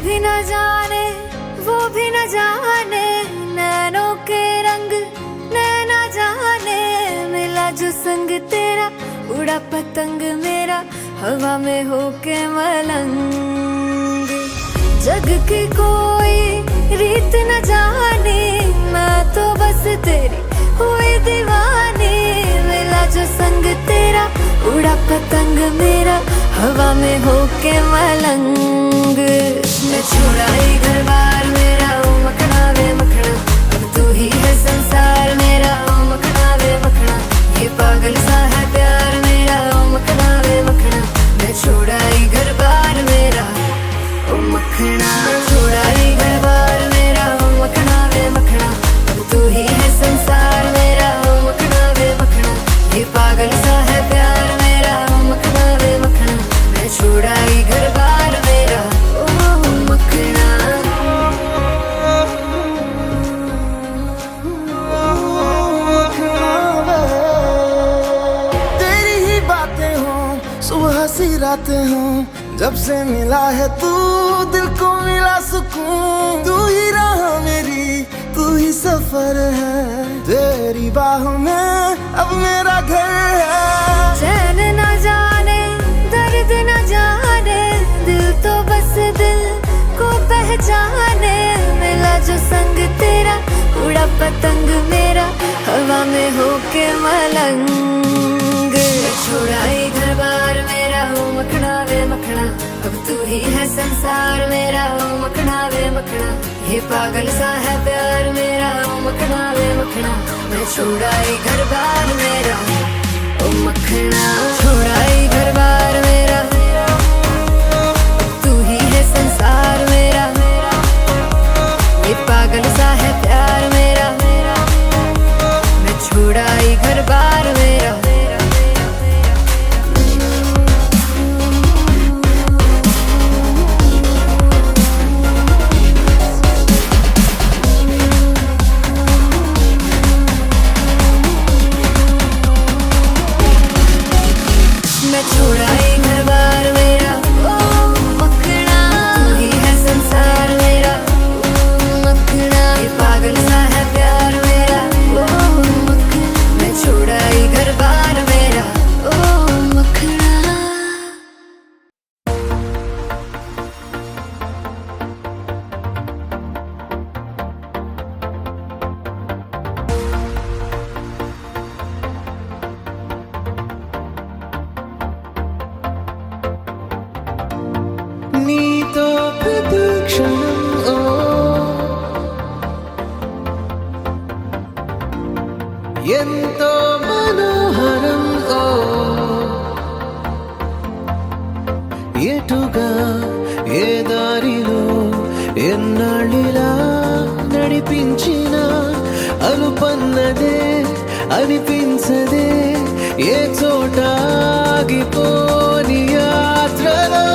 भी न जाने वो भी न जाने, नैनों के रंग नैना जाने। मिला जो संग तेरा उड़ा पतंग मेरा, हवा में होके मलंग। जग की कोई रीत न जाने, मैं तो बस तेरी हुई दीवानी। मिला जो संग तेरा उड़ा पतंग मेरा, हवा में होके मलंग। मैं छुड़ाई घर बार मेरा, ओ मखना वे मखना, अब तू ही है संसार मेरा, ओ मखना वे मखना। ये पागल सा है प्यार मेरा, ओ मखना वे मखना। मैं छुड़ाई घर बार मेरा, ओ मखना। छुड़ाई घर बार मेरा, ओ मखना वे मखना, अब तू ही है संसार मेरा, ओ मखना वे मखना। ये पागल सा है प्यार मेरा, ओ मखना वे मखना। मैं छुड़ाई घर बार मेरा, ओ मखना। तेरी ही बातें हों, सुबह सी रातें हों, जब से मिला है तू दिल को मिला सुकून। तू ही राह मेरी, तू ही सफर है, तेरी बाहों में अब मेरा घर है। चैन न जाने दर्द न जाने, दिल तो बस दिल को पहचाने। मिला जो संग तेरा उड़ा पतंग मेरा, हवा में होके मलंग। छुड़ाई घर बार मेरा, ओ मखना वे मखना, अब तू ही है संसार मेरा, ओ मखना वे मखना। ये पागल सा है प्यार मेरा, ओ मखना वे मखना। मैं छुड़ाई घर बार मेरा, ओ मखना। छुड़ाई घर बार मेरा, तू ही है संसार मेरा। ये पागल सा है प्यार मेरा, मैं छुड़ाई घर बार मेरा। मैं छुड़ाई घर बार मेरा, ओ मखना। तू ही है संसार मेरा, ओ मखना। ये पागल सा है प्यार मेरा, ओ मखना। मैं छुड़ाई घर बार मेरा, ओ मखना। నీతో ప్రతి క్షణం ఓ ఎంతో మనోహరం ఓ ఎటుగా ఏ దారిలో ఎన్నాళ్ళిలా నడిపించిన అలుపన్నదే అనిపించదే ఏ చోట ఆగిపోని యాత్రలో.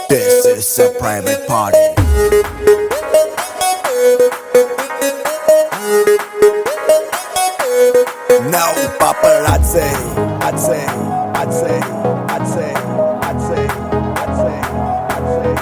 This is a private party. No paparazzi. I'd say, I'd say, I'd say, I'd say, I'd say, I'd say,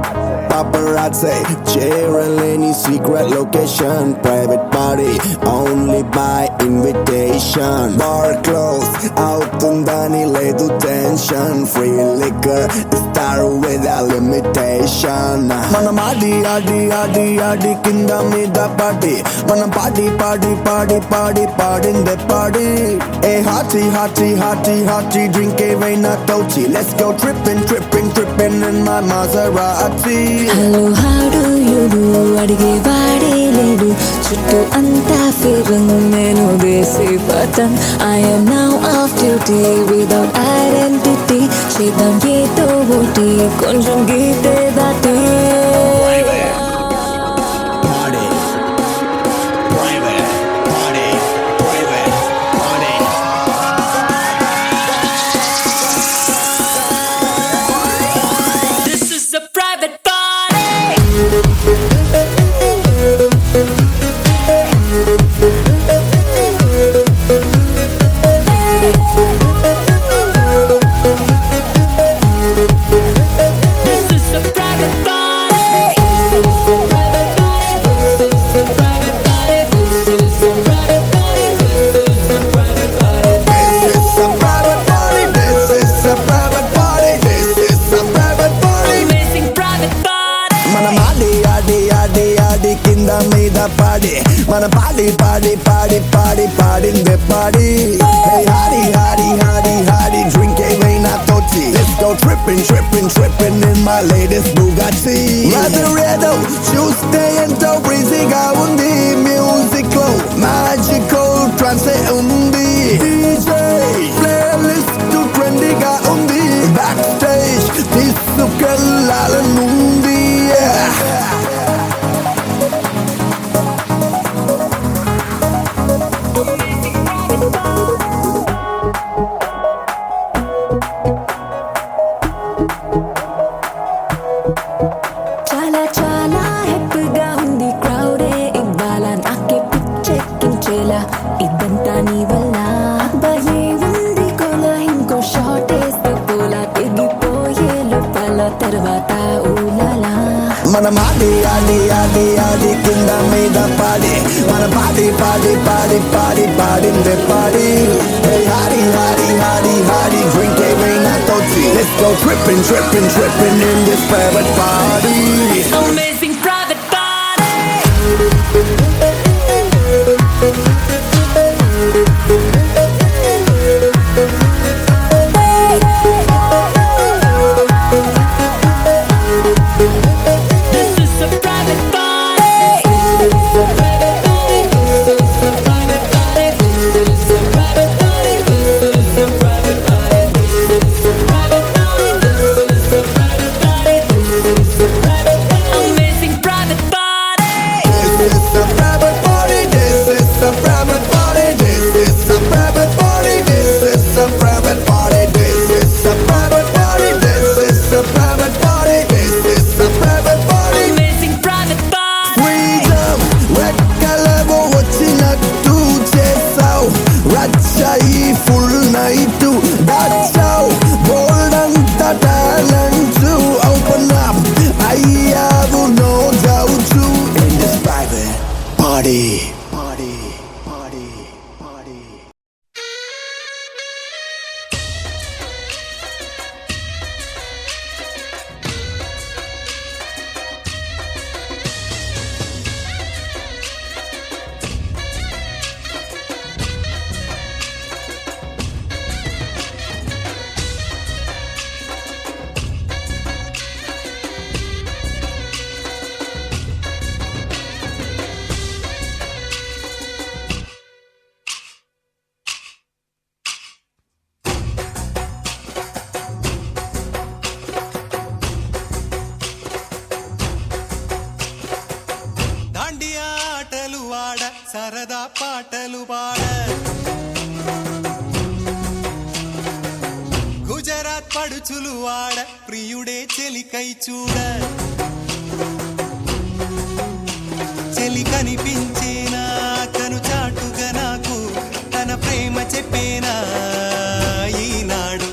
I'd say. Paparazzi, cheering any secret location. Private party, only by invitation. Bar closed, అవుతుందని లేదు tension. Free liquor, start without limitation. మనం ఆడి ఆడి ఆడి ఆడి కింద మీద పాడి మనం పాడి పాడి పాడి పాడి పాడిందే పాడి a hearty hearty hearty hearty drink ఏవైనా తోచి Let's go tripping tripping tripping in my Maserati. Hello how do you do అడిగే వాడే లేడు చుట్టూ అంతా ఫిరంగ్ నేను దేశీ పతన్ I am now off duty without identity చేద్దాం ఏదో ఒకటి కొంచెం గీతే దాటి Party, private party, private party. This is a private party. This is a private party. Private party. This is a private party. This is a private party. This is a private party. This is a private party. This is a private party. Amazing private party. మనం ఆడి ఆడి ఆడి ఆడి కింద మీద పాడి మన పాడి పాడి పాడి పాడి పాడిందే పాడి హే హాడి హాడి హాడి హాడి డ్రింక్ ఏమైనా తోచి Let's go tripping tripping tripping in my latest Bugatti. Maserati చూస్తే ఎంతో బ్రీజీగా ఉంది మ్యూజిక్ లో మ్యాజికల్ ట్రాన్సే ఉంది DJ ప్లేలిస్ట్ ట్రెండీగా ఉంది బ్యాక్ స్టేజ్ తీసుకెళ్ళాలనుంది చాలా చాలా హ్యాపీగా ఉంది క్రౌడే ఇవ్వాల నాకే పిచ్చెక్కించేలా ఇదంతా నీ వల్ల అబ్బాయే ఉంది కోలా ఇంకో షాట్ వేస్తే పోలా తిరిగిపోయే లోపల తర్వాత ఊలాలా మనం ఆడి ఆడి ఆడి ఆడి కింద మీద పాడి మన పాడి పాడి పాడి పాడి పాడిందే పాడి హాడి హాడి హాడి హాడి drink every night or tea. Let's go tripping tripping tripping in this private party. Amazing private party. This is a private party. This is a private party. This is a private party. This is a private party. This is a private party. This is a private party. This is a private party. This is a private party. Amazing private party. This is a private party. This is a private party. This is a private party. This is a private party. This is a private party. This is a private party. This is a private party. Amazing private party. Freedom, red కలవో వచ్చినట్టు చేసావు రచ్చాయి full night దాచావు bold అంత talent open up అయ్యావు no doubt in this private party party party party dandiya ఆటలు ఆడ సరదా పాటలు పాడ గుజరాత్ పడుచులు ఆడ ప్రియుడే చెలికై చూడ చెలి కనిపించేనా కను చాటుగా నాకు తన ప్రేమ చెప్పేనా ఈనాడు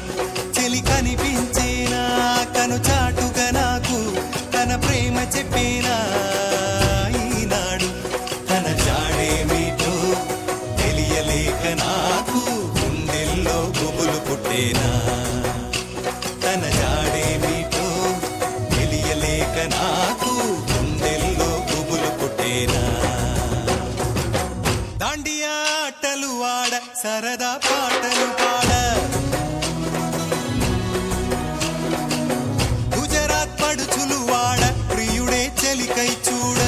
చెలి కనిపించేనా కను చాటుగా నాకు తన ప్రేమ చెప్పేనా ఈనాడు తన జాడేమిటో తెలియలేక నాకు గుండెల్లో గుబులు పుట్టేనా తన జాడేమిటో తెలియలేక నాకు గుండెల్లో గుబులు పుట్టేనా దాండియా ఆటలు ఆడ సరదా పాటలు పాడ గుజరాత్ పడుచులు వాడ ప్రియుడే చెలికై చూడ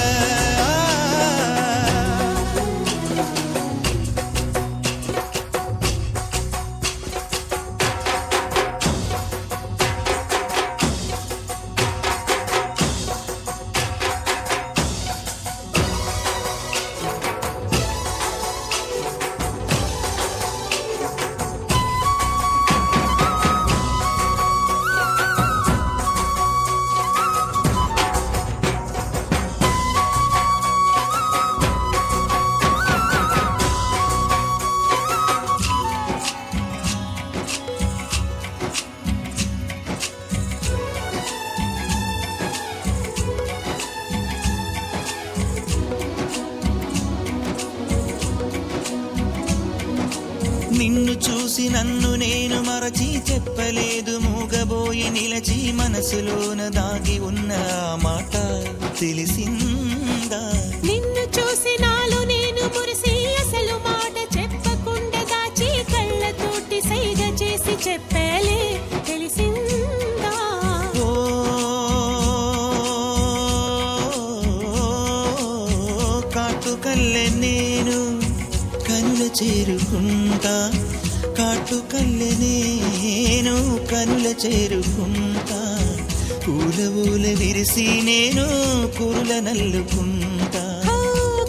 నిన్ను చూసి నన్ను నేను మరచి చెప్పలేదు మూగబోయి నిలచి మనసులోన దాగి ఉన్న ఆ మాట తెలిసిందా నిన్ను చూసి నాలో నేను మురిసి అసలు మాట చెప్పకుండా దాచి కళ్ళతోటి సైగ చేసి చెప్పలే తెలిసిందా ఓ కాటుకల్లె నేను కనుల చేరుకుంటా కాటుకల్లె నేను కనుల చేరుకుంటా పూల ఊల విరిసి నేను కురుల నల్లుకుంటా ఓ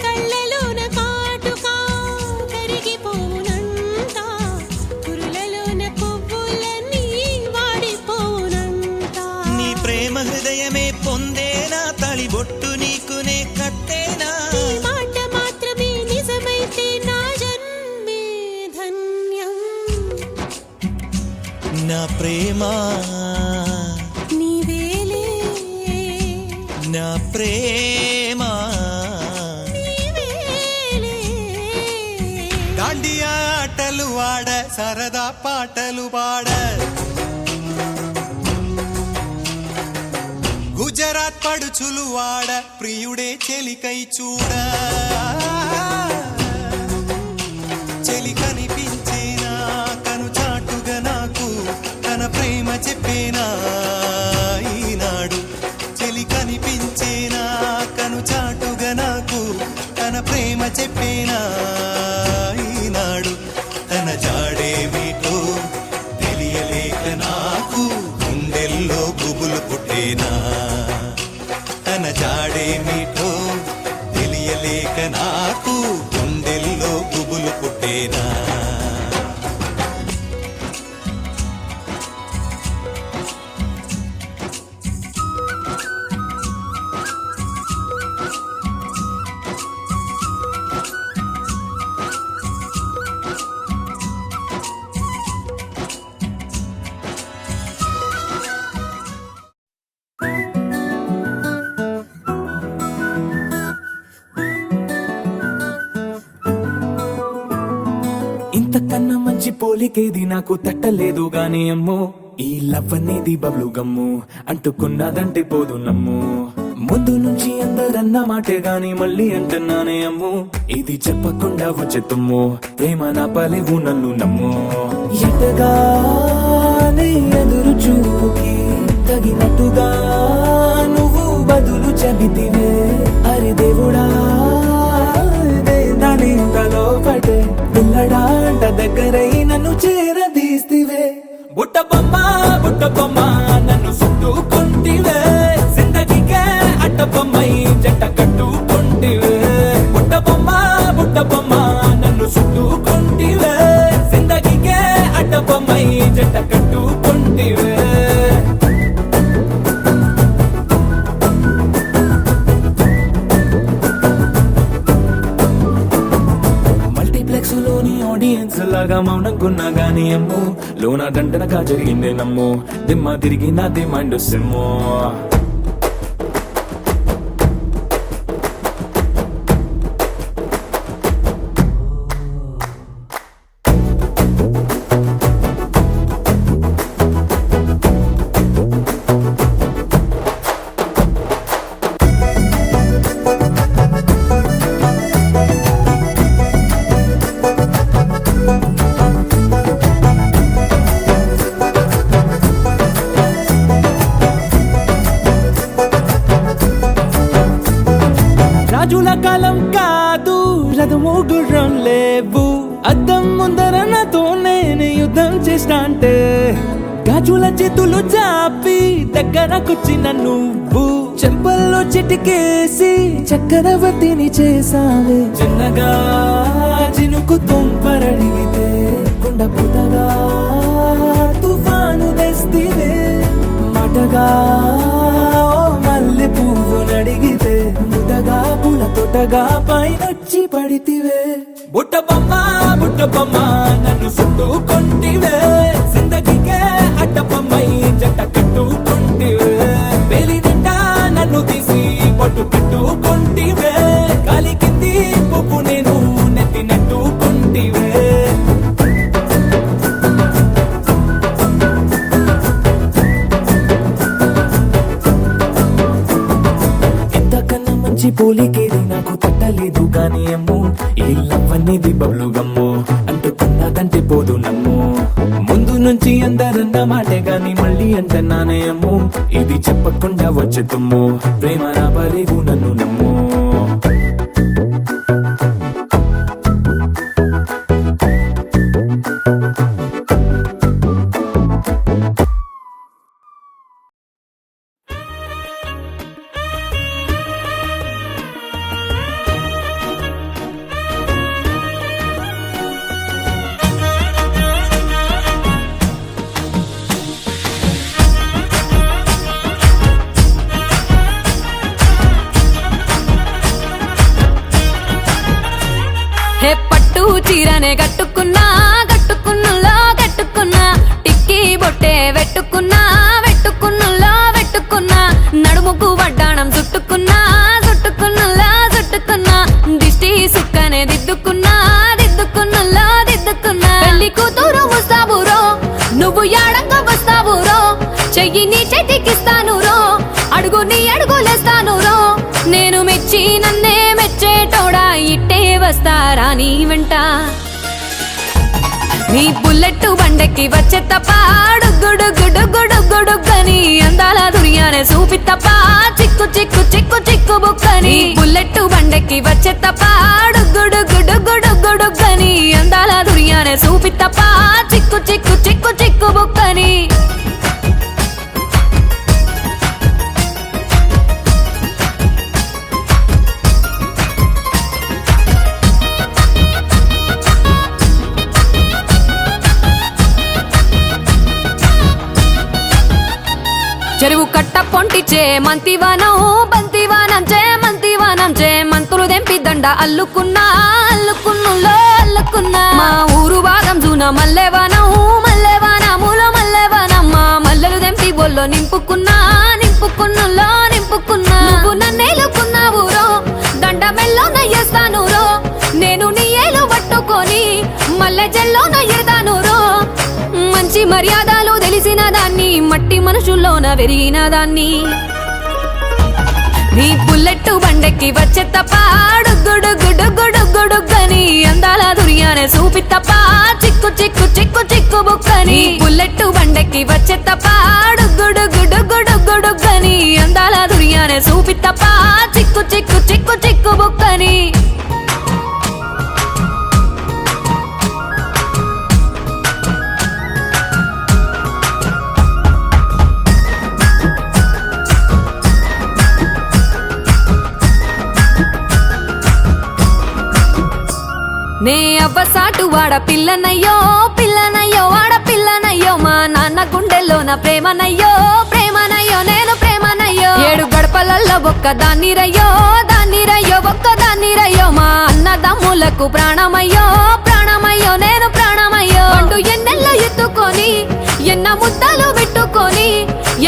కళ్ళలోన కాటుకా కరిగిపోనంట కురులలోన పువ్వులన్నీ వాడిపోనంట నీ ప్రేమ హృదయమే పొందేనా తళిబొట్టు నీకునే కట్టేనా ఈ మాట మాత్రమే నిజమైతే నా జన్మ నా ప్రేమ నీవేలే నా ప్రేమ నీవేలే దాండియా ఆటలు ఆడ సరదా పాటలు పాడ గుజరాత్ పడుచులు వాడ ప్రియుడే చెలికై చూడ చెలి కనిపించేనా కను చాటుగా నాకు తన ప్రేమ చెప్పేనా ఈనాడు చెలి కనిపించేనా కను చాటుగా నాకు తన ప్రేమ చెప్పేనా ఈనాడు తన జాడేమిటో తెలియలేక నాకు గుండెల్లో గుబులు పుట్టేనా తన జాడేమిటో తెలియలేక నాకు గుండెల్లో గుబులు పుట్టేనా ఇంతకన్నా మంచి పోలికేది నాకు తట్టలేదు గాని అమ్మో ఈ లవ్ అనేది బబ్లు గమ్ము అంటుకున్నదంటే పోదు నమ్ము ముందు నుంచి అందరన్న మాటే గాని మళ్ళీ అంటున్నానే అమ్ము ఇది చెప్పకుండా వచ్చే తుమ్ము ప్రేమ నా పలేవు నన్ను నమ్ము ఎటగానే ఎదురు చూపుకి తగినట్టుగా నువ్వు బదులు చెబితివే అరే దేవుడా దానింతలో పడే పిల్లడాంట దగ్గరై నన్ను చేరదీస్తివే బుట్ట బొమ్మ నన్ను చుట్టుకుంటివే జిందగీకే అట్ట బొమ్మై జంట కట్టుకుంటివే బుట్ట బొమ్మ నన్ను చుట్టుకుంటివే జిందగీకే అట్ట బొమ్మై జంట కట్టుకుంటివే లోని ఆడియన్స్ లాగా మౌనంకున్నా గానీ అమ్ము లోన గంటనగా జరిగిందే నమ్ము దిమ్మ తిరిగి నాది మైండ్ సిమ్ము రాజుల కాలం కాదు రథము గుర్రం లేవు అద్దం ముందర నాతో నేను యుద్ధం చేస్తా అంటే గాజుల చేతులు చాపి దగ్గరకొచ్చిన నువ్వు చెంపల్లో చిటికేసి చక్రవర్తిని చేసావే చిన్నగా చినుకు తుంపరడిగితే కుండ పుటగా తుఫాను తెస్తివే మాటగా మల్లె పువ్వు నడిగితే ముదగా పుల తొటగా పైనొచ్చి పడితివే బుట్ట బొమ్మ నన్ను చుట్టుకుంటివే జిందగీకే అడ్డ బొమ్మై జంట కట్టుకుంటివే వేలి నిండా నన్ను తీసి పట్టు కట్టుకుంటివే గాలి కింది పువ్వు నేను నెత్తి నెట్టుకుంటివే పోలికేది నాకు తట్టలేదు గాని అమ్ము ఈ లవ్ అనేది బబ్లు గమ్ము అంటుకున్నదంటే పోదు నమ్ము ముందు నుంచి అందరన్న మాటే గాని మళ్ళీ అంటున్నానే అమ్ము ఇది చెప్పకుండా వచ్చే తుమ్ము ప్రేమ నా పలేవు నన్ను నమ్ము అనుకున్నా పెళ్లి కూతురు వస్తావు రో నువ్వు యాడంగా వస్తావు రో చెయ్యి నీ చేతికిస్తాను రో అడుగు నీ అడుగులేస్తాను రో నేను మెచ్చి నన్నే మెచ్చేటోడా ఇట్టే వస్తారా నీ వెంట నీ బుల్లెట్ బండెక్కి వచ్చే తప్ప గుడుగుడుగుడుగుడుగుడుగని అందాల దునియానే చూపి తప్ప చిక్కు చిక్కు చిక్కు చిక్కు బుక్కని బుల్లెట్ బండెక్కి వచ్చే తప్ప గుడుగుడుగుడుగుడుగని అందాల దునియానే చూపి తప్ప చిక్కు చిక్కు చిక్కు చిక్కు బుక్కని చెరువు కట్ట పొంటిచే మంతివానం బంతివానం చే మంతులు దెంపి దండ అల్లుకున్నా అల్లుకున్నులో అల్లుకున్నా మా ఊరు భాగం జూన మల్లెవానములో మల్లెవానమ్మ మల్లెలు దెంపి బొల్లో నింపుకున్నా నింపుకున్నులో నింపుకున్నా నువ్వు నన్నేలుకున్నావు రో దండ మెల్లో నయ్యేస్తాను రో నేను నీ ఏలు పట్టుకొని మల్లె జల్లో నయ్యేదాను రో మంచి మర్యాదలు తెలిసిన దాన్ని మట్టి మనుషుల్లోన వెరిగిన దాన్ని నీ బుల్లెట్ బండెక్కి వచ్చే తప్ప గుడుగుడుగుడుగుడుగని అందాల దునియానే చూపి తప్ప చిక్కు చిక్కు చిక్కు చిక్కు బుక్కని బుల్లెట్ బండెక్కి వచ్చే తప్ప గుడుగుడుగుడుగుడుగని అందాల దునియానే చూపి తప్ప చిక్కు చిక్కు చిక్కు చిక్కు బుక్కని నే అవ్వసాటు వాడ పిల్లనయ్యో వాడ పిల్లనయ్యో మా నాన్న గుండెల్లోన ప్రేమనయ్యో నేను ప్రేమనయ్యో 7 గడపలల్లో ఒక్కదాన్ని రయ్యో ఒక్కదాన్ని మా అన్నదమ్ములకు ప్రాణమయ్యో నేను ప్రాణమయ్యో అంటూ ఎన్నెల్లో ఎత్తుకొని ఎన్న ముద్దలు పెట్టుకొని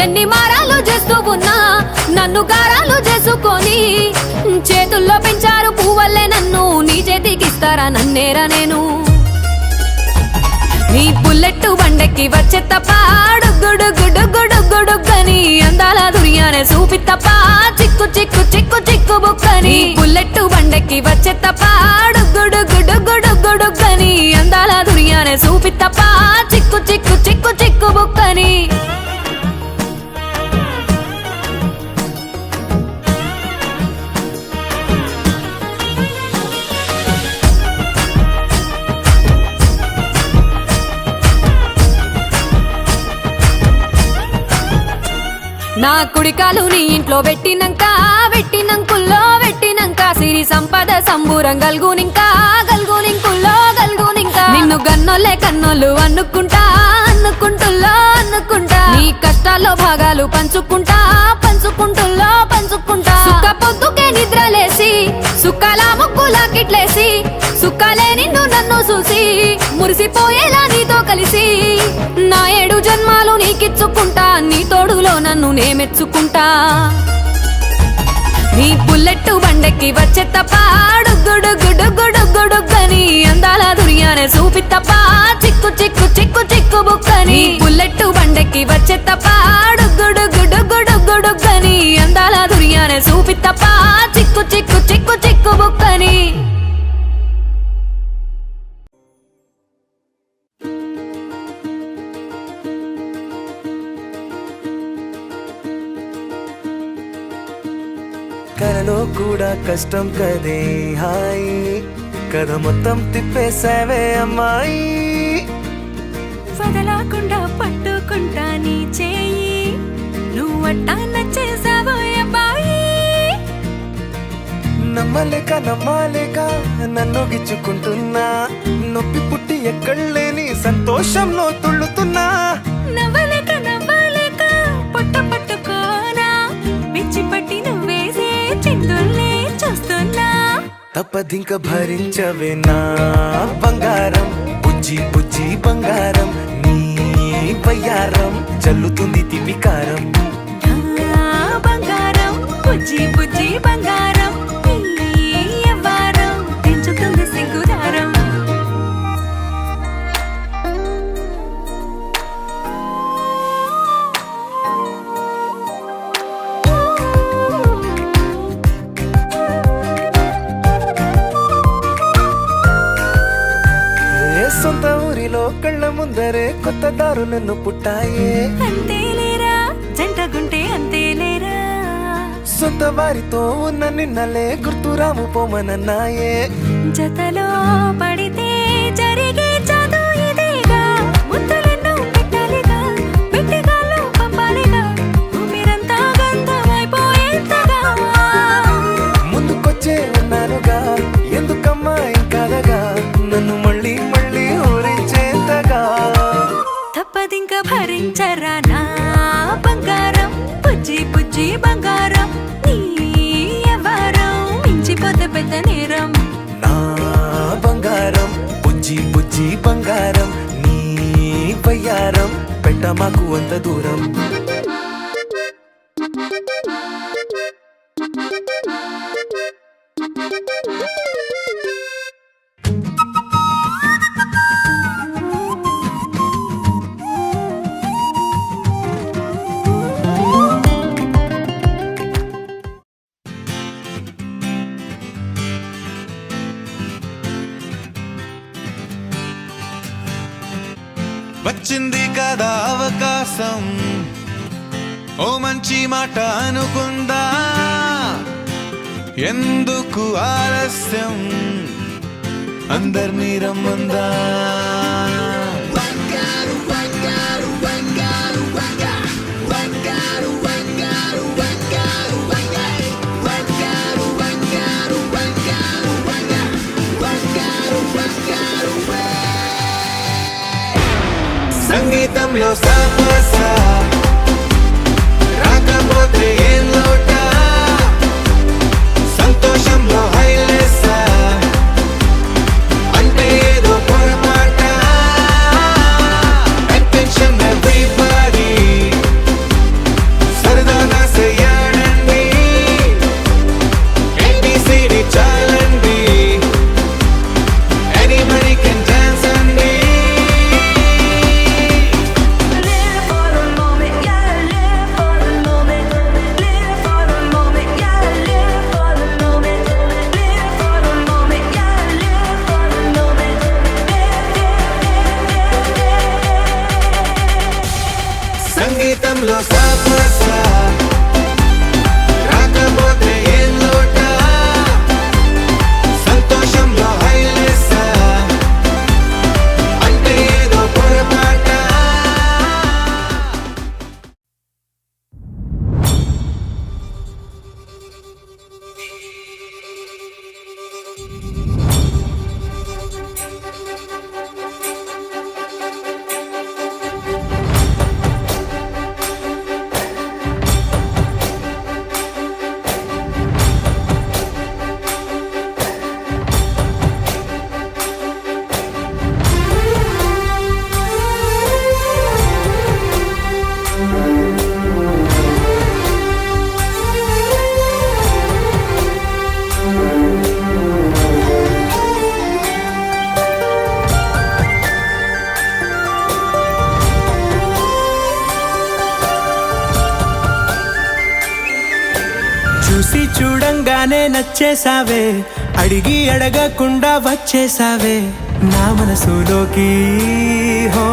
ఎన్ని మారాలు చేస్తూ ఉన్నా నన్ను గారాలు చేసుకొని చేతుల్లో పెంచారు పువ్వల్లే నన్ను నీ చేతికిస్తారా నన్నేరా నేను నీ బుల్లెట్ బండెక్కి వచ్చే తప్ప గుడుగుడుగుడుగుడుగని అందాల దునియానే చూపి తప్ప చిక్కు చిక్కు చిక్కు చిక్కు బుక్కని బుల్లెట్ బండెక్కి వచ్చే తప్ప గుడుగుడుగుడుగుడుగని అందాల దునియానే చూపి తప్ప చిక్కు చిక్కు చిక్కు చిక్కు బుక్కని నా కుడికాలు నీ ఇంట్లో పెట్టినంక సిరి సంపద సంబూరం గల్గునింకా నిన్ను గన్నోలే కన్నోలు అనుకుంటా నీ కష్టాల్లో భాగాలు పంచుకుంటా సుఖ పొద్దుకే నిద్రలేసి సుఖాల ముక్కులా కిట్లేసి సుఖాలే నిన్ను నన్ను చూసి మురిసిపోయేలా నీతో కలిసి నా 7 జన్మాలు నీకిచ్చుకుంటా నీ తోడులో నన్ను నే మెచ్చుకుంటా నీ బుల్లెట్ బండెక్కి వచ్చే తప్ప గుడుగుడుగుడుగుడుగని అందాల దునియానే చూపి తప్ప చిక్కు చిక్కు చిక్కు చిక్కు బుక్కని బుల్లెట్ బండెక్కి వచ్చే తప్ప గుడుగుడుగుడుగుడుగని అందాల దునియానే చూపి తప్ప చిక్కు చిక్కు చిక్కు చిక్కు బుక్కని కలలో కూడా కష్టం కదే హాయి కథ మొత్తం తిప్పేసావే అమ్మాయి వదలకుండా పట్టుకుంటా నీ చేయి నువ్వట్టా నచ్చేసావో అబ్బాయి నమ్మలేక నన్ను గిచ్చుకుంటున్నా నొప్పి పుట్టి ఎక్కడలేని సంతోషంలో తుళ్ళుతున్నా నవ్వలేక పొట్ట పట్టుకోనా పిచ్చి పట్టి నువ్వేసే చిందుల్నే చూస్తున్నా తప్పదింక భరించవే నా బంగారం బుజ్జి బుజ్జి బంగారం నీ వయ్యారం చల్లుతుంది తిమికారం బంగారం బుజ్జి బుజ్జి బంగారం నీ యవ్వారం పెంచుతుంది సింగుదారం ఊరిలో కళ్ళ ముందరే కొత్త దారులను పుట్టాయే. అంతేలేరా జంటగుంటే అంతేలేరా, సొంత వారితో ఉన్న నిన్నలే గుర్తురాము పోమనన్నాయే. జతలో పడితే జరిగే చదువు ఇదేగా, ముద్దలెన్నో పెట్టాలిగా, పెట్టిగాల్లో పంపాలిగా, ఊపిరంతా గంతమైపోయేంతగా. ముందుకొచ్చే ఉన్నానుగా, ఎందుకమ్మా ఇంకాదగా, నన్ను మళ్ళీ మళ్ళీ ఊరించేంతగా. తప్పదింక భరించరా నా బంగారం, బుజ్జి బుజ్జి బంగారం, నీ ఎవరం మించిపోతే పెద్ద నేరం. నా బంగారం బుజ్జి బుజ్జి బంగారం, నీ వయ్యారం పెట్ట మాకు అంత దూరం. వచ్చింది కదా అవకాశం, ఓ మంచి మాట అనుకుందా, ఎందుకు ఆలస్యం, అందర్నీ రమ్మందా. సంగీతంలో సాపస రాకపోతే ఏం లోట, సంతోషంలో హైలెస్ అంటే ఏదో పొరపాట. అటెన్షన్ ఎవ్రీబడీ సరదాగా చేయాలండి, ABCD చాలండి, anybody can dance అండి. Live for the moment, yeah, live for the moment, live for the moment, yeah, live for the moment, live for the moment, yeah, live for the moment, సంగీతంలో సాపస రాకపోతే ఏం లోట, సంతోషంలో హైలెస్ అంటే ఏదో పొరపాట. చూసి చూడంగానే నచ్చేసావే, అడిగి అడగకుండా వచ్చేసావే నా మనసులోకి, హో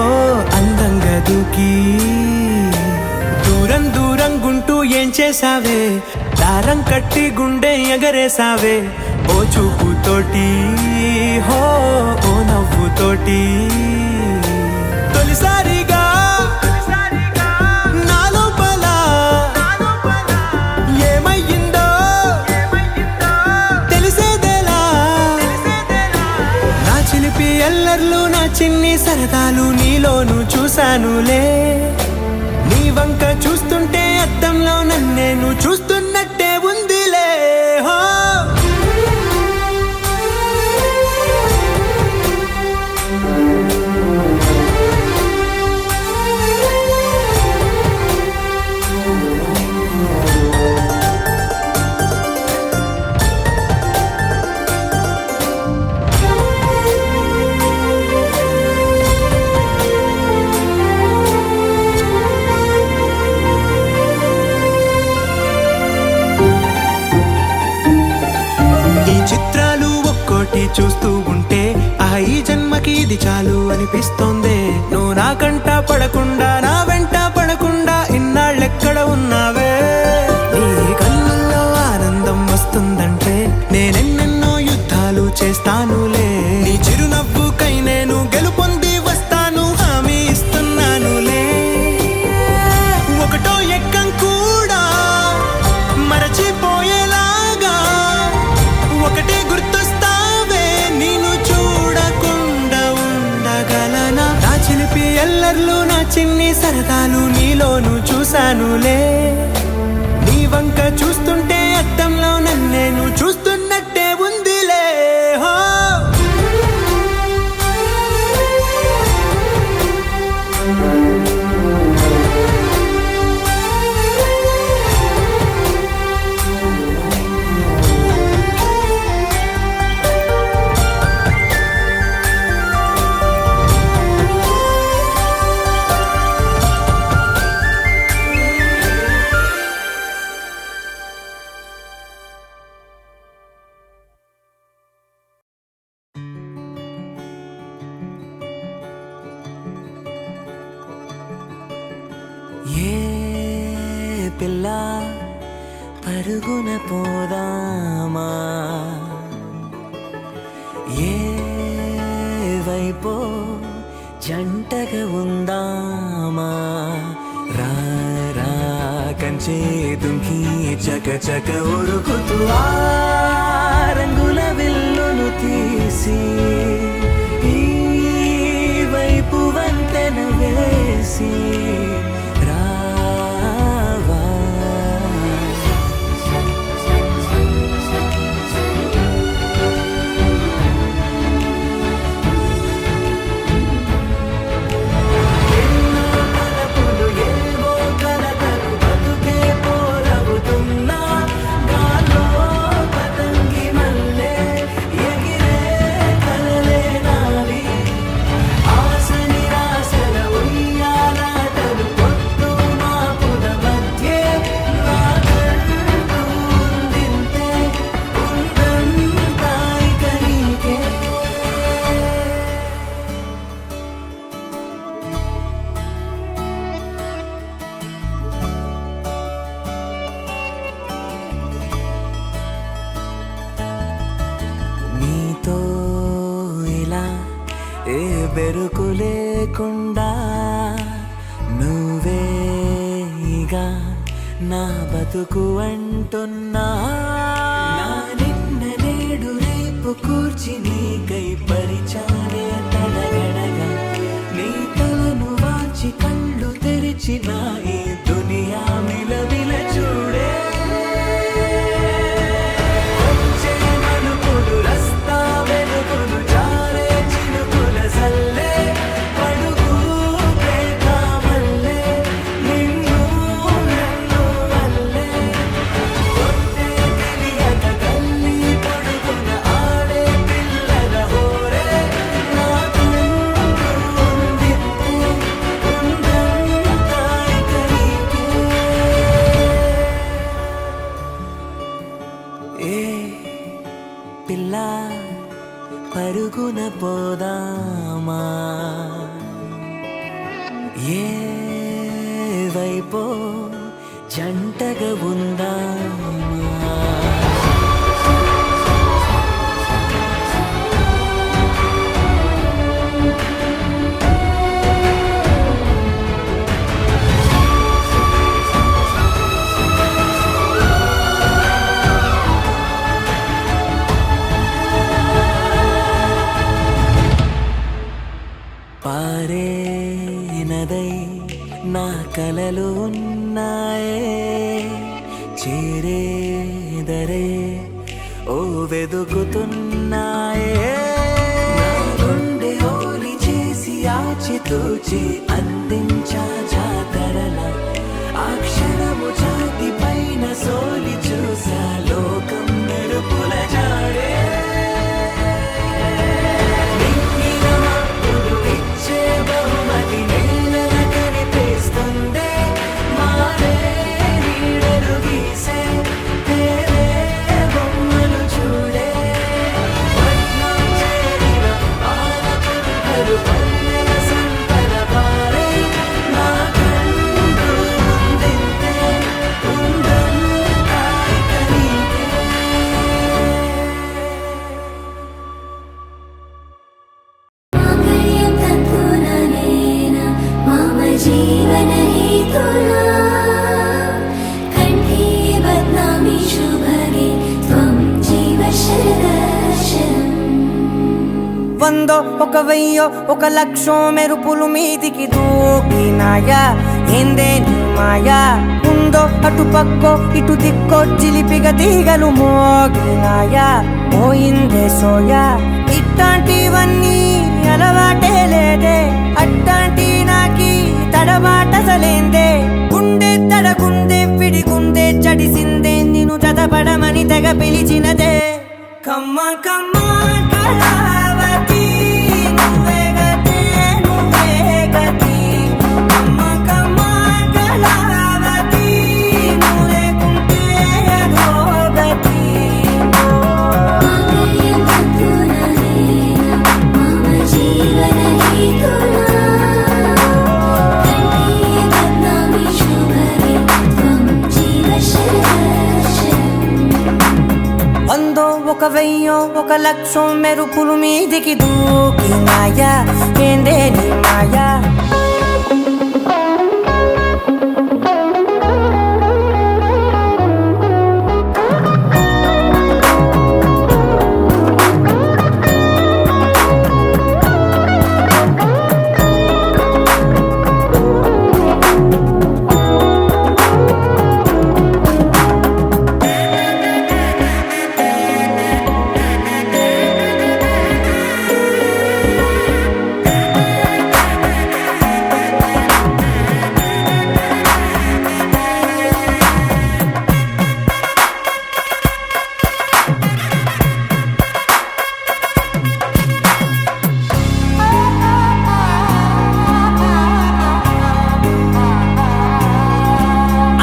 అందంగా దూకి. దూరం దూరం గుంటూ ఏం చేసావే, దారం కట్టి గుండె ఎగరేసావే ఓ చూపుతోటి, హో ఓ నవ్వుతోటి. తొలిసారిగా నా లోపల ఏమయ్యిందో తెలిసేదేలా, నా చిలిపి ఎల్లర్లు నా చిన్ని సరదాలు నీలోను చూశానులే. నీ వంక చూస్తుంటే అద్దంలో నన్నేను చూస్తున్నట్టే ఉందిలే, హో చూస్తూ ఉంటే ఆ ఈ జన్మకి ఇది చాలు అని అనిపిస్తోందే. నువ్వు నా కంట పడకుండా నా వెంట పడకుండా ఇన్నాళ్ళెక్కడ ఉన్నావే. నీ కళ్ళల్లో ఆనందం వస్తుందంటే నేనెన్నెన్నో యుద్ధాలు చేస్తానులే. నీ చిరునవ్వుకై నేను గెలుపొంది వస్తాను, హామీ ఇస్తున్నానులే. ఒకటో ఎక్కం కూడా మరచిపోయేలాగా ఒకటే గుర్తొస్తావే. నేను చూడకుండా ఉండగలనా? నా చిలిపి ఎల్లర్లు నా చిన్ని సరదాలు నీలోను చూశానులే. నీ వంక చూస్తుంటే అద్దంలో నన్నేను చూస్తున్నట్టే ఉందిలే. హో ఏ పిల్ల పరుగున పోదామా, ఏ వైపో జంటగా ఉందామా. రా రా కంచే దుంకి చక చక ఉరుకుతూ ఆ రంగుల విల్లును తీసి ఈ వైపు వంతెన వేసి బెరుకు లేకుండా నువ్వేగా నా బతుకు అంటున్నా. నా నిన్న నేడు రేపు కూర్చి నీకై పరిచానే తడగడగా. నీ తలను వాచి కళ్ళు తెరిచిన ఈ దునియా మిలవిల చూడే. పిల్ల పరుగున పోదామా, ఏ వైపో జంటగా ఉందామా. పారే నదై నా కలలు ఉన్నాయే, చేరేదరే ఓ వెదుకుతున్నాయే. నా గుండె ఓలి చేసి ఆచితూచి అందించా జాతరల. ఆ క్షణము జాతి పైన సోలి చూసా లోకం మెరుపుల జాడే. చూడే పట్నం చేరిన ఆనపంటలు పల్లె जीवन हेतुना कंठे बध्नामि शुभगे त्वं जीव शरदर्शनम् వందో ఒక వెయ్యో ఒక లక్షో మెరుపులు మీదికి దూకినాయా ఏందే నీ మాయా ఉందో అటు పక్కో ఇటు దిక్కో చిలిపిగ తీగలు మోగినాయా పోయిందే సోయా ఇట్లాంటివన్నీ అలవాటే లేదే అట్లాంటి నాకి తడబాటసలేందే గుండె తడగుందే విడిగుందే చడిసిందే నిన్ను చదపడమని తెగ పిలిచినదే కమ్మ కమ్మ కళావతి నువ్వే గతి నువ్వే గతి కమ్మ కమ్మ కళావతి నువ్వు లేకుంటే అధోగతి मांगल्यं तत्तुना मम जीवन हेतुना कंठे बध्नामि शुभगे त्वं जीव शरदर्शनम् వందో ఒక వెయ్యో ఒక లక్షో మెరుపులు మీదికి దూకినాయా ఏందే నీ మాయా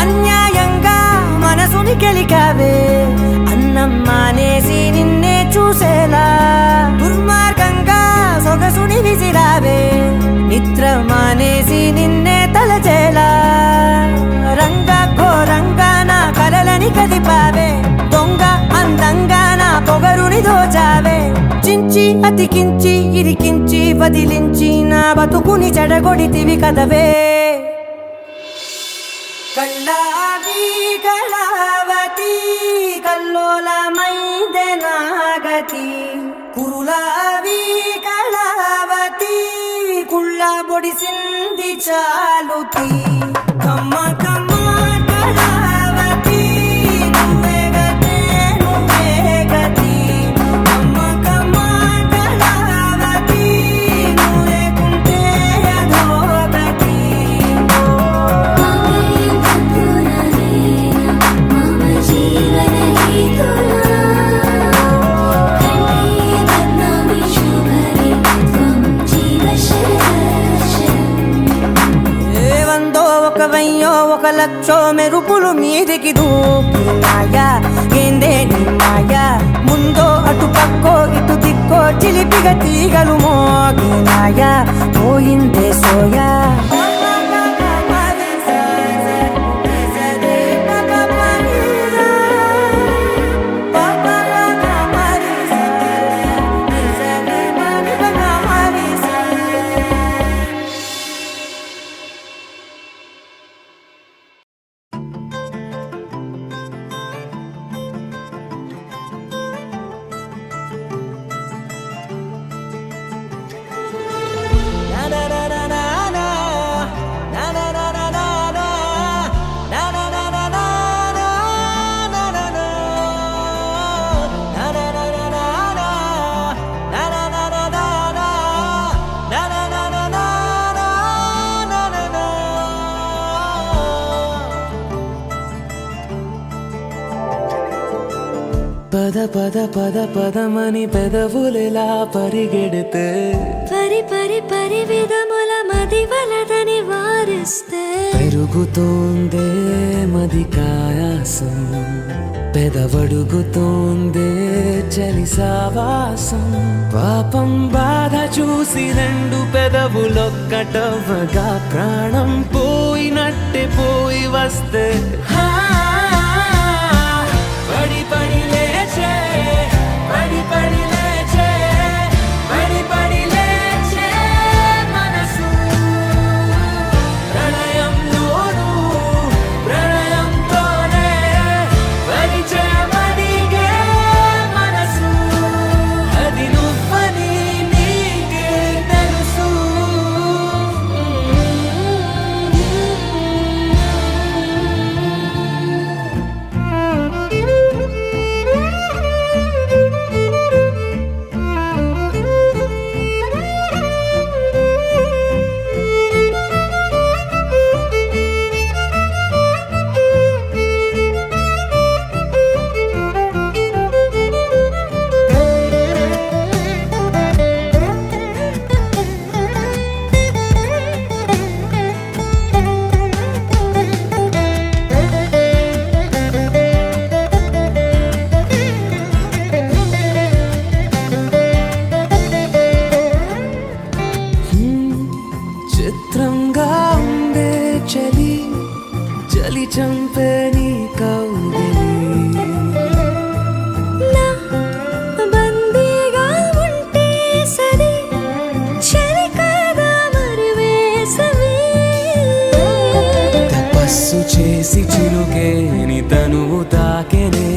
అన్యాయంగా మనసుని గెలికావే అన్నం మానేసి నిన్నే చూసేలా దుర్మార్గంగా సొగసుని విసిరావే నిద్ర మానేసి నిన్నే తలచేలా రంగా ఘోరంగా నా కలలని కదిపావే దొంగ అందంగా నా పొగరుని దోచావే చించి అతికించి ఇరికించి వదిలించి నా బతుకుని చెడగొడితివి కదవే కళ్ళావి కళావతి కల్లోలమైందే నాగతి కురులావి కళావతి కుళ్ళ బొడిసింది చాలుతి కమ్మ కమ్మ కళావతి నువ్వే గతే నువ్వే గతి కమ్మ కమ్మ కళావతి నువ్వు లేకుంటే అధోగతి मांगल्यं तत्तुना मम जीवन हेतुना कंठे बध्नामि शुभगे त्वं जीव शरदर्शनम् ఏ వందో ఒక వెయ్యో ఒక లక్షో మెరుపులు మీదికి దూకినాయా ఏందే నీ మాయా ముందో అటు పక్కో ఇటు దిక్కో చిలిపిగ తీగలు మోగినాయా పోయిందే సోయా పద పద పద పదమని పెదవులెలా పరిగెడితే పరి పరి పరి విధముల మది వలదని వారిస్తే పెరుగుతోందే మది కాయాసం పెదవడుగుతోందే చలి సావాసం పాపం బాధ చూసి రెండు పెదవులొక్కటవ్వగా ప్రాణం పోయినట్టే పోయి వస్తే పడి పడి లేచే పడి పడి లేచే పడి పడి లేచే మనసు చిత్రంగా ఉందే చలి చలి చంపే నీ కౌగిలి నా బందీగా ఉంటే సరి చలి కాదా మరి వేసవి తపస్సు చేసి చిలుకే నీ తనువు తాకెనే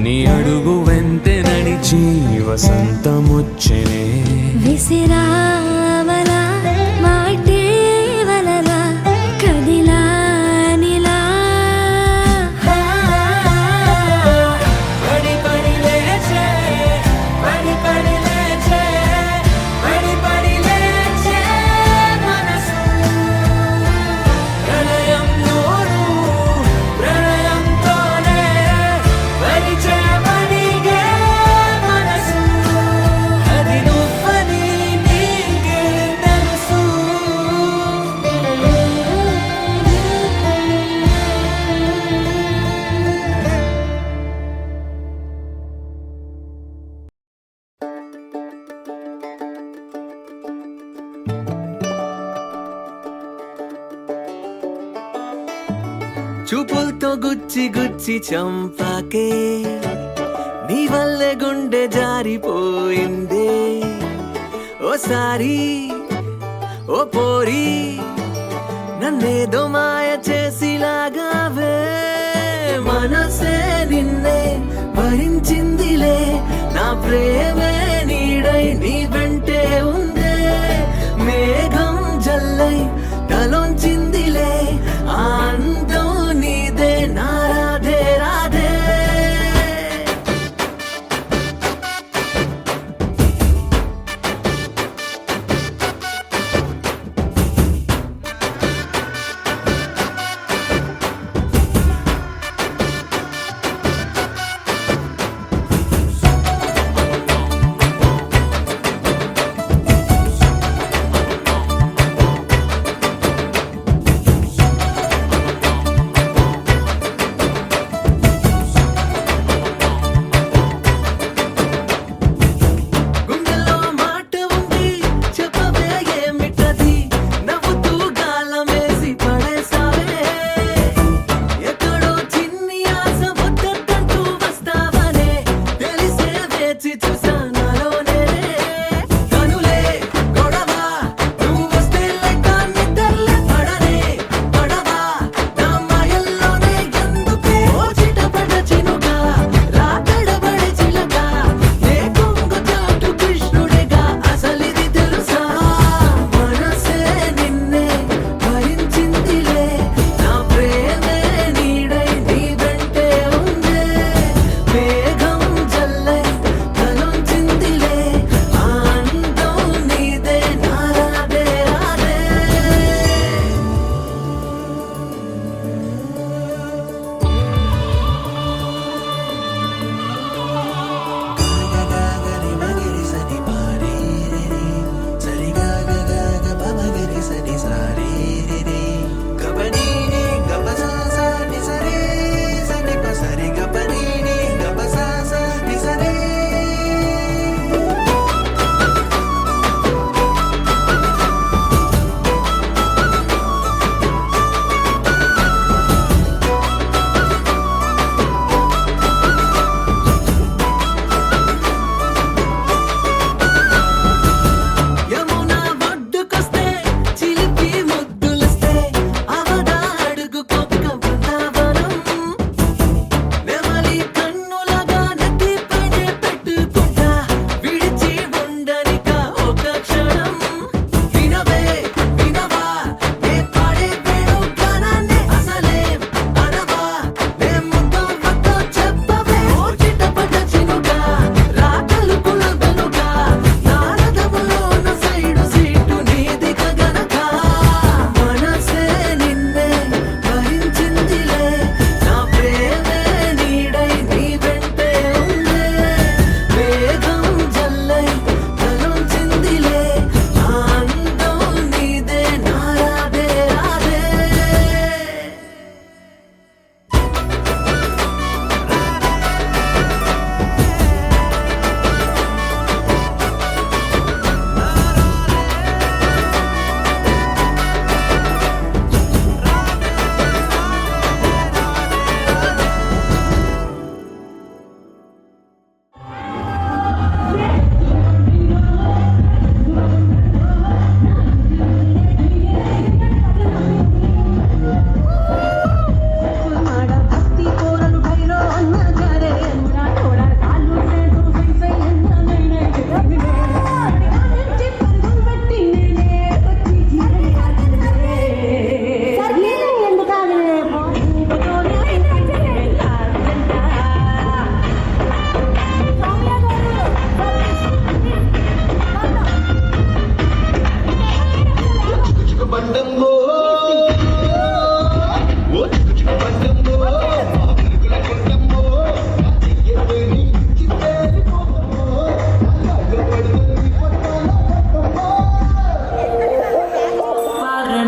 నీ అడుగు వెంటే నడిచి వసంతముచ్చెనే విసిరావలా మాటే వలలా కదిలా నిలా పడి పడి లేచే పడి పడి లేచే పడి పడి లేచే మనసు ప్రళయంలోను ప్రళయంతోనే పరిచే మణిగే మనసు అది నువ్వని నీకే తెలుసు చూపులతో గుచ్చి గుచ్చి చంపాకే నీ వల్లే గుండె జారిపోయిందే ఓసారి ఓ పోరి నన్నేదో మాయ చేసిలాగావే మనసే నిన్నే భరించిందిలే నా ప్రేమే నీడై నీ వెంటే ఉందే మేఘం జల్లై తలొంచిందిలే ఆ అందం నీదే నా రాధే రాధే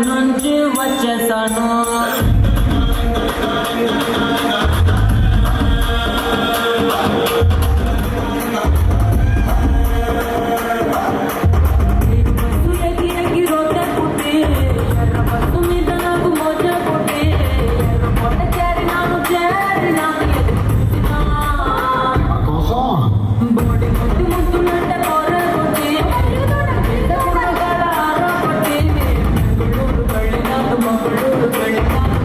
నుంచి వచ్చేసాను Bye.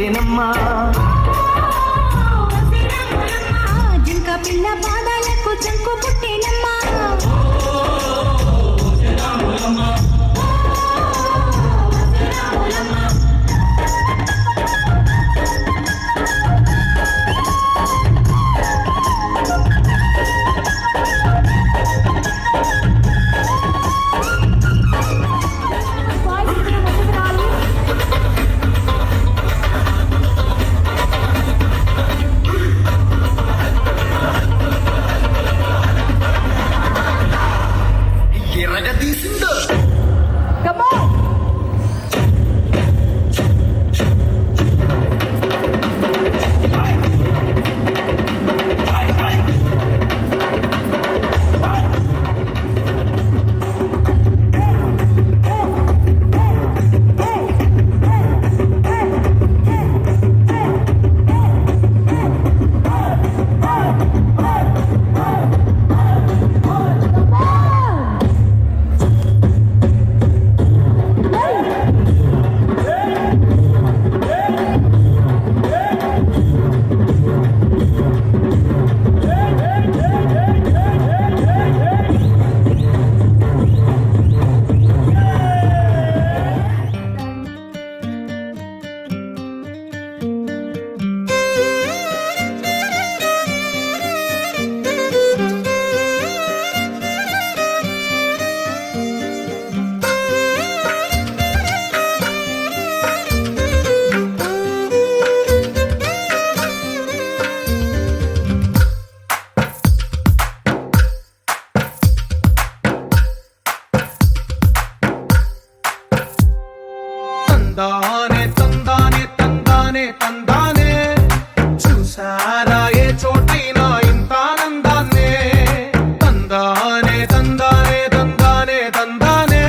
పుట్టేనమ్మా. జింక పిల్ల పాదాలకు జంకు పుట్టేనమ్మా. తందానే తందానే తందానే తందానే చూసారా ఏ చోటైనా ఇంత ఆనందాన్నే తందానే తందానే తందానే తందానే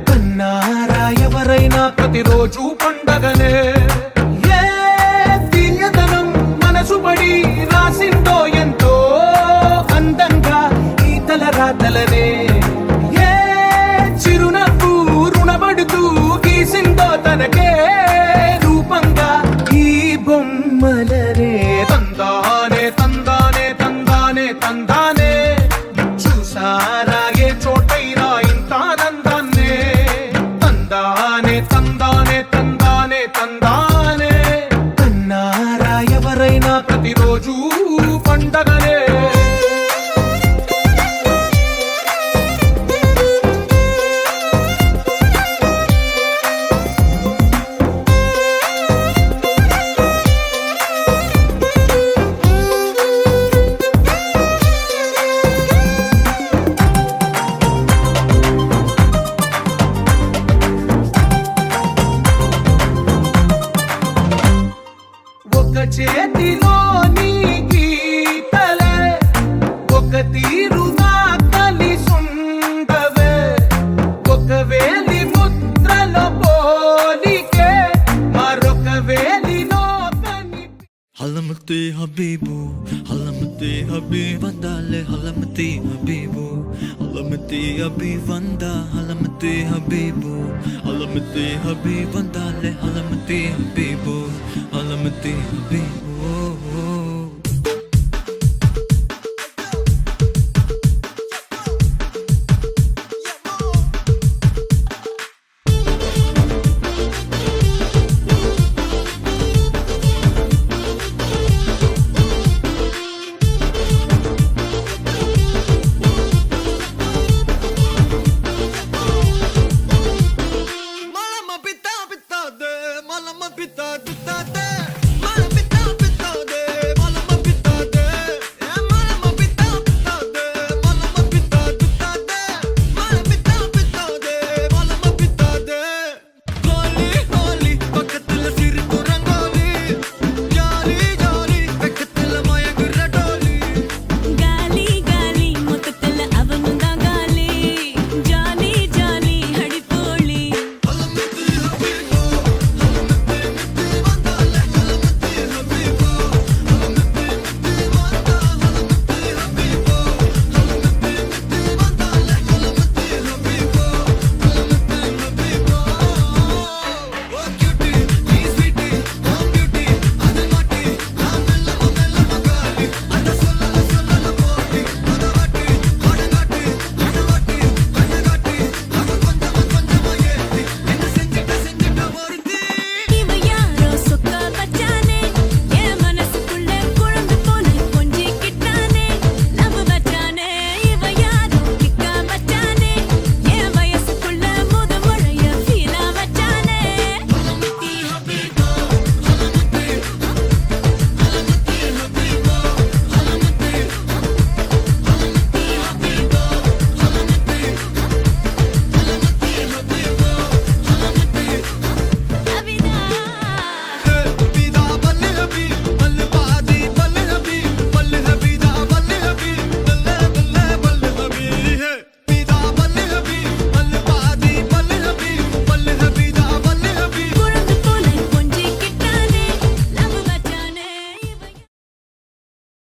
కన్నారా ఎవరైనా ప్రతిరోజు పండగనే ఏ తీయదనం మనసు పడి రాసిందో ఎంతో అందంగా ఈ తలరాతలనే ఏ చిరునవ్వు రుణపడుతూ గీసిందో తనకే రూపంగా ఈ బొమ్మలనే తందానే తందానే తందానే తందానే చూసారా ఏ చోటైనా ఇంత ఆనందాన్నే తందానే తందానే తందానే తందానే కన్నారా ఎవరైనా ప్రతిరోజు పండగనే ఒక చేతిలో నీ గీతలే ఒక తీరుగా కలిసుండవే ఒక వేలి ముద్రలో పోలికే మరొక వేలిలో కని హలమతి హబీబు హలమతి హబీబ్ వందాలే హలమతి హబీబు హలమతి హబీబ్ వందా హలమతి హబీబు హలమతి హబీబ్ వందాలే హలమతి హబీబు హలమతి హబీబు